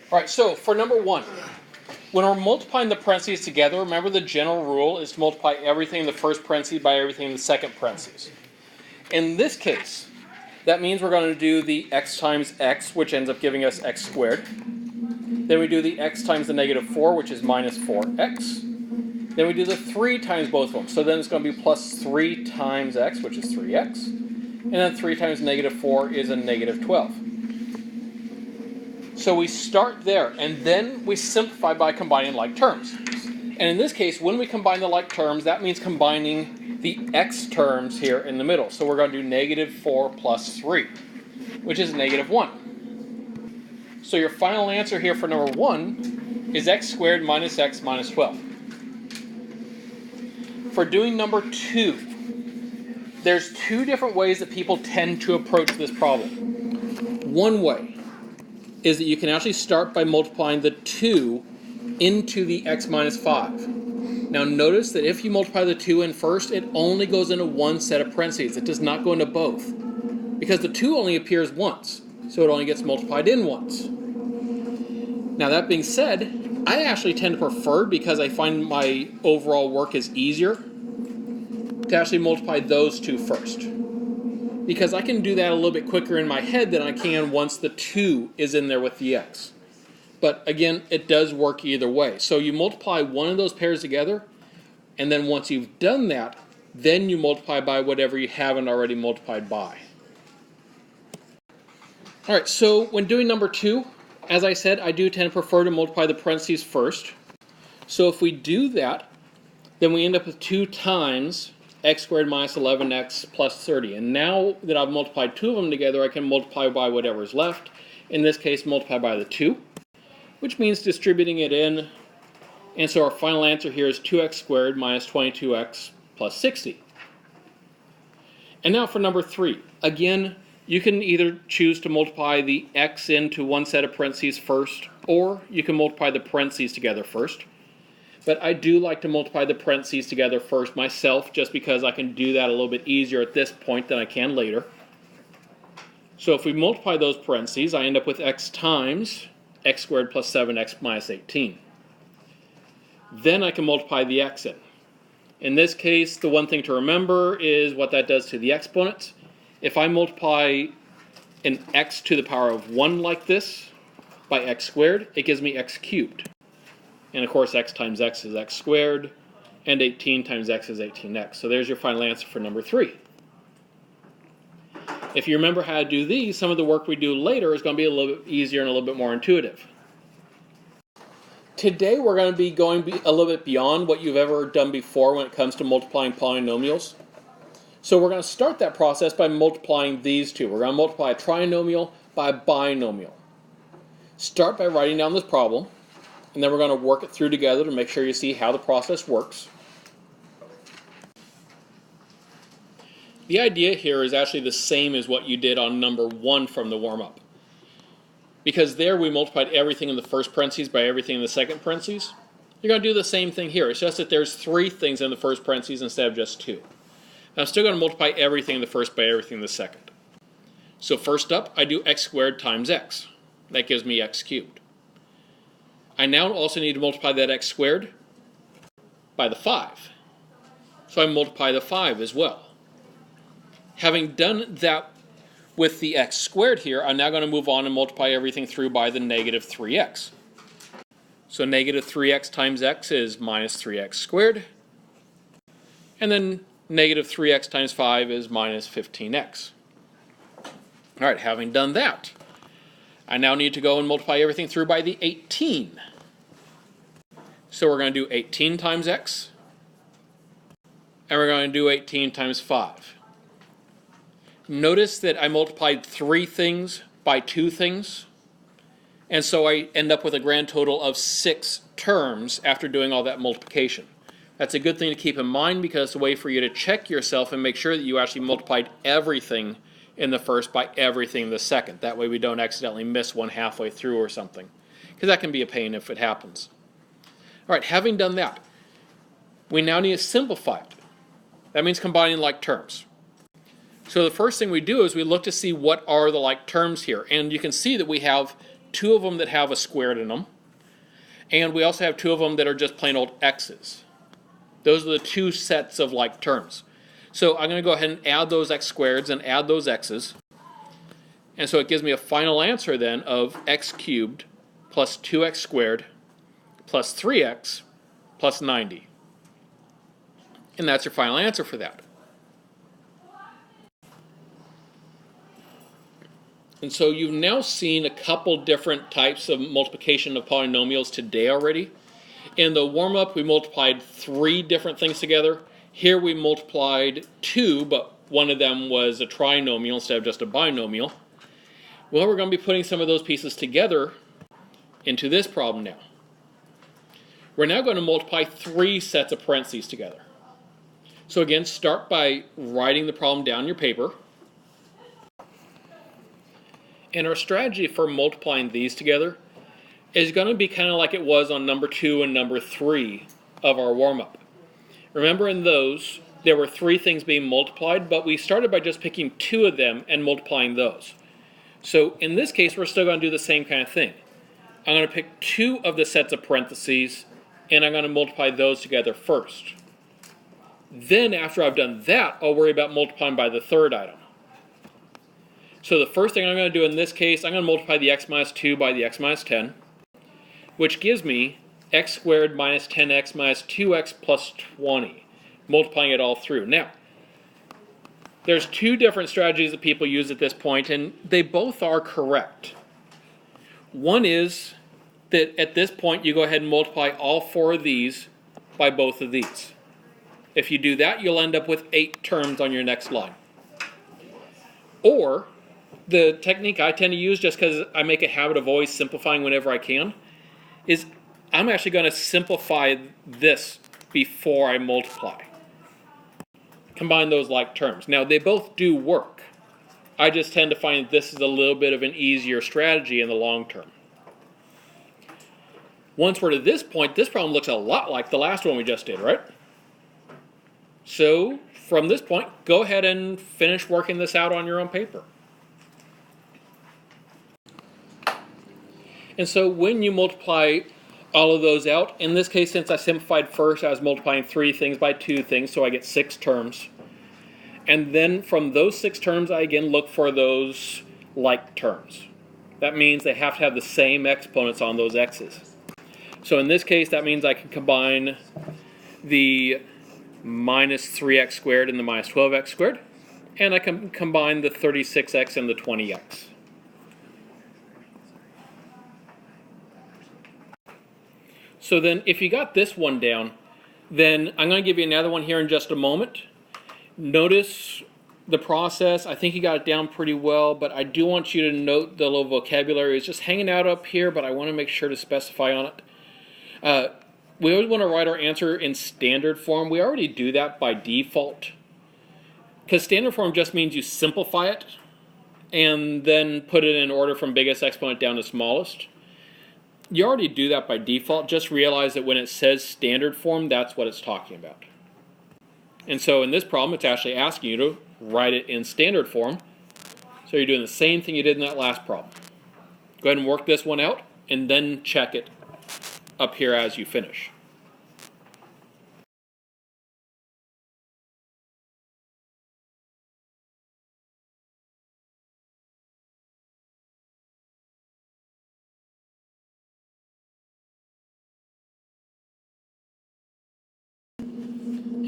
All right, so for number 1, when we're multiplying the parentheses together, remember the general rule is to multiply everything in the first parentheses by everything in the second parentheses. In this case, that means we're going to do the x times x, which ends up giving us x squared. Then we do the x times the negative 4, which is minus 4x. Then we do the 3 times both of them. So then it's going to be plus 3 times x, which is 3x. And then 3 times negative 4 is a negative 12. So we start there, and then we simplify by combining like terms. And in this case, when we combine the like terms, that means combining the x terms here in the middle. So we're going to do negative 4 plus 3, which is negative 1. So your final answer here for number 1 is x squared minus x minus 12. For doing number 2, there's 2 different ways that people tend to approach this problem. One way is that you can actually start by multiplying the 2 into the x minus 5. Now notice that if you multiply the 2 in first, it only goes into one set of parentheses. It does not go into both. Because the 2 only appears once, so it only gets multiplied in once. Now that being said, I actually tend to prefer, because I find my overall work is easier, to actually multiply those 2 first. Because I can do that a little bit quicker in my head than I can once the 2 is in there with the x. But again, it does work either way. So you multiply one of those pairs together, and then once you've done that, then you multiply by whatever you haven't already multiplied by. Alright, so when doing number 2, as I said, I do tend to prefer to multiply the parentheses first. So if we do that, then we end up with 2 times x squared minus 11x plus 30. And now that I've multiplied 2 of them together, I can multiply by whatever is left. In this case, multiply by the 2, which means distributing it in. And so our final answer here is 2x squared minus 22x plus 60. And now for number 3. Again, you can either choose to multiply the x into one set of parentheses first, or you can multiply the parentheses together first. But I do like to multiply the parentheses together first myself, just because I can do that a little bit easier at this point than I can later. So if we multiply those parentheses, I end up with x times x squared plus 7x minus 18. Then I can multiply the x in. In this case, the one thing to remember is what that does to the exponents. If I multiply an x to the power of 1 like this by x squared, it gives me x cubed. And of course, x times x is x squared, and 18 times x is 18x. So there's your final answer for number 3. If you remember how to do these, some of the work we do later is going to be a little bit easier and a little bit more intuitive. Today we're going to be going a little bit beyond what you've ever done before when it comes to multiplying polynomials. So we're going to start that process by multiplying these 2. We're going to multiply a trinomial by a binomial. Start by writing down this problem, and then we're going to work it through together to make sure you see how the process works. The idea here is actually the same as what you did on number 1 from the warm-up. Because there we multiplied everything in the first parentheses by everything in the second parentheses. You're going to do the same thing here. It's just that there's 3 things in the first parentheses instead of just 2. Now I'm still going to multiply everything in the first by everything in the second. So first up, I do x squared times x. That gives me x cubed. I now also need to multiply that x squared by the 5. So I multiply the 5 as well. Having done that with the x squared here, I'm now going to move on and multiply everything through by the negative 3x. So negative 3x times x is minus 3x squared. And then negative 3x times 5 is minus 15x. All right, having done that, I now need to go and multiply everything through by the 18. So we're going to do 18 times x, and we're going to do 18 times 5. Notice that I multiplied 3 things by 2 things, and so I end up with a grand total of 6 terms after doing all that multiplication. That's a good thing to keep in mind, because it's a way for you to check yourself and make sure that you actually multiplied everything in the first by everything in the second. That way we don't accidentally miss one halfway through or something, because that can be a pain if it happens. All right, having done that, we now need to simplify it. That means combining like terms. So the first thing we do is we look to see what are the like terms here. And you can see that we have two of them that have a squared in them, and we also have two of them that are just plain old x's. Those are the two sets of like terms. So I'm going to go ahead and add those x squareds and add those x's. And so it gives me a final answer then of x cubed plus 2x squared plus 3x plus 90. And that's your final answer for that. And so you've now seen a couple different types of multiplication of polynomials today already. In the warm-up, we multiplied 3 different things together. Here we multiplied 2, but one of them was a trinomial instead of just a binomial. Well, we're going to be putting some of those pieces together into this problem now. We're now going to multiply 3 sets of parentheses together. So again, start by writing the problem down on your paper. And our strategy for multiplying these together is going to be kind of like it was on number 2 and number 3 of our warm-up. Remember in those, there were 3 things being multiplied, but we started by just picking 2 of them and multiplying those. So in this case, we're still going to do the same kind of thing. I'm going to pick 2 of the sets of parentheses, and I'm going to multiply those together first. Then after I've done that, I'll worry about multiplying by the third item. So the first thing I'm going to do in this case, I'm going to multiply the x minus 2 by the x minus 10, which gives me x squared minus 10x minus 2x plus 20, multiplying it all through. Now, there's 2 different strategies that people use at this point, and they both are correct. One is that at this point, you go ahead and multiply all 4 of these by both of these. If you do that, you'll end up with 8 terms on your next line. Or, the technique I tend to use, just because I make a habit of always simplifying whenever I can, is I'm actually going to simplify this before I multiply. Combine those like terms. Now, they both do work. I just tend to find this is a little bit of an easier strategy in the long term. Once we're to this point, this problem looks a lot like the last one we just did, right? So, from this point, go ahead and finish working this out on your own paper. And so when you multiply all of those out, in this case, since I simplified first, I was multiplying 3 things by 2 things, so I get 6 terms. And then from those 6 terms, I again look for those like terms. That means they have to have the same exponents on those x's. So in this case, that means I can combine the minus 3x squared and the minus 12x squared, and I can combine the 36x and the 20x. So then if you got this one down, then I'm going to give you another one here in just a moment. Notice the process. I think you got it down pretty well, but I do want you to note the little vocabulary is just hanging out up here, but I want to make sure to specify on it. We always want to write our answer in standard form. We already do that by default, because standard form just means you simplify it and then put it in order from biggest exponent down to smallest. You already do that by default. Just realize that when it says standard form, that's what it's talking about. And so in this problem, it's actually asking you to write it in standard form. So you're doing the same thing you did in that last problem. Go ahead and work this one out, and then check it up here as you finish.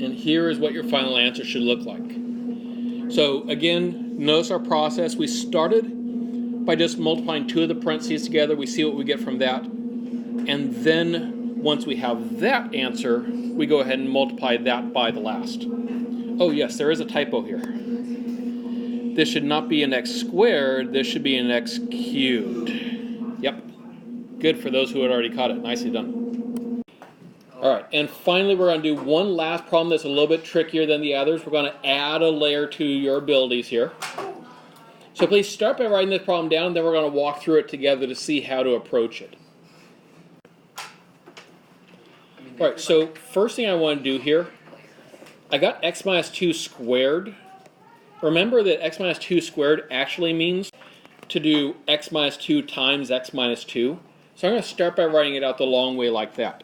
And here is what your final answer should look like. So again, notice our process. We started by just multiplying 2 of the parentheses together. We see what we get from that. And then once we have that answer, we go ahead and multiply that by the last. Oh yes, there is a typo here. This should not be an x squared. This should be an x cubed. Yep. Good for those who had already caught it. Nicely done. All right, and finally we're going to do one last problem that's a little bit trickier than the others. We're going to add a layer to your abilities here. So please start by writing this problem down, then we're going to walk through it together to see how to approach it. All right, so first thing I want to do here, I got x minus 2 squared. Remember that x minus 2 squared actually means to do x minus 2 times x minus 2. So I'm going to start by writing it out the long way like that.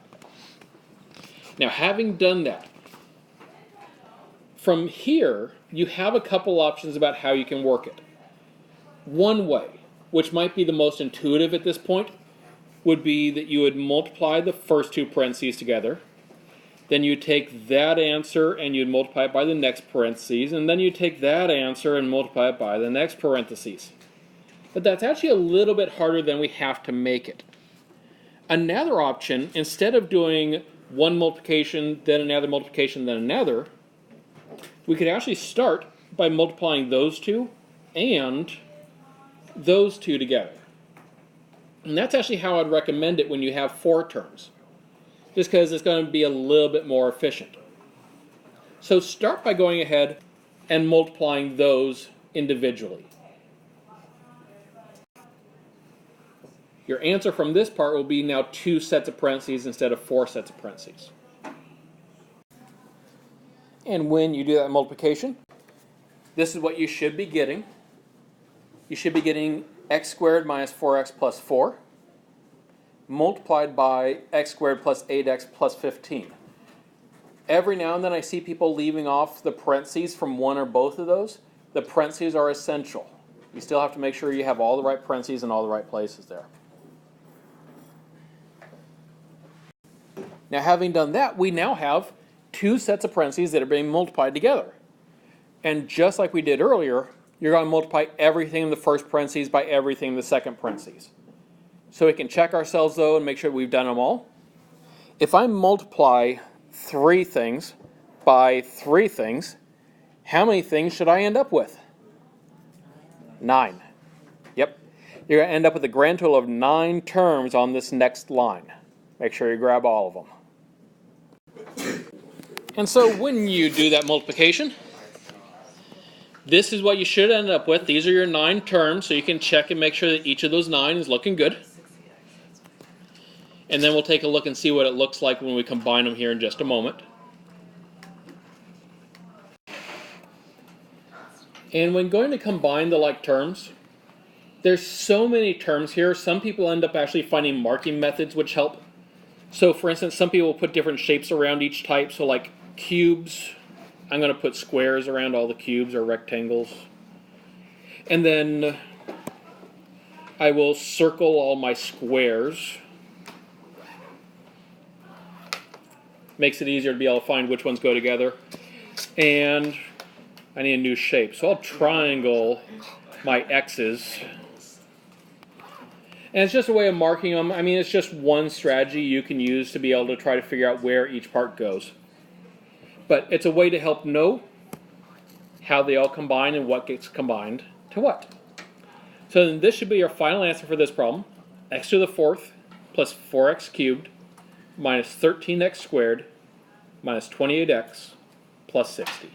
Now, having done that, from here, you have a couple options about how you can work it. One way, which might be the most intuitive at this point, would be that you would multiply the first two parentheses together. Then you take that answer and you'd multiply it by the next parentheses, and then you take that answer and multiply it by the next parentheses. But that's actually a little bit harder than we have to make it. Another option, instead of doing one multiplication, then another multiplication, then another, we could actually start by multiplying those two and those two together. And that's actually how I'd recommend it when you have 4 terms, just because it's going to be a little bit more efficient. So start by going ahead and multiplying those individually. Your answer from this part will be now 2 sets of parentheses instead of 4 sets of parentheses. And when you do that multiplication, this is what you should be getting. You should be getting x squared minus 4x plus 4 multiplied by x squared plus 8x plus 15. Every now and then I see people leaving off the parentheses from one or both of those. The parentheses are essential. You still have to make sure you have all the right parentheses in all the right places there. Now, having done that, we now have 2 sets of parentheses that are being multiplied together. And just like we did earlier, you're going to multiply everything in the first parentheses by everything in the second parentheses. So we can check ourselves, though, and make sure we've done them all. If I multiply 3 things by 3 things, how many things should I end up with? 9. Yep. You're going to end up with a grand total of 9 terms on this next line. Make sure you grab all of them. And so when you do that multiplication, this is what you should end up with. These are your 9 terms, so you can check and make sure that each of those 9 is looking good. And then we'll take a look and see what it looks like when we combine them here in just a moment. And when going to combine the like terms, there's so many terms here. Some people end up actually finding marking methods which help. So for instance, some people put different shapes around each type. So like cubes, I'm going to put squares around all the cubes or rectangles. And then I will circle all my squares. Makes it easier to be able to find which ones go together. And I need a new shape. So I'll triangle my x's. And it's just a way of marking them. I mean, it's just one strategy you can use to be able to try to figure out where each part goes. But it's a way to help know how they all combine and what gets combined to what. So then this should be our final answer for this problem. X to the 4th plus 4x cubed minus 13x squared minus 28x plus 60.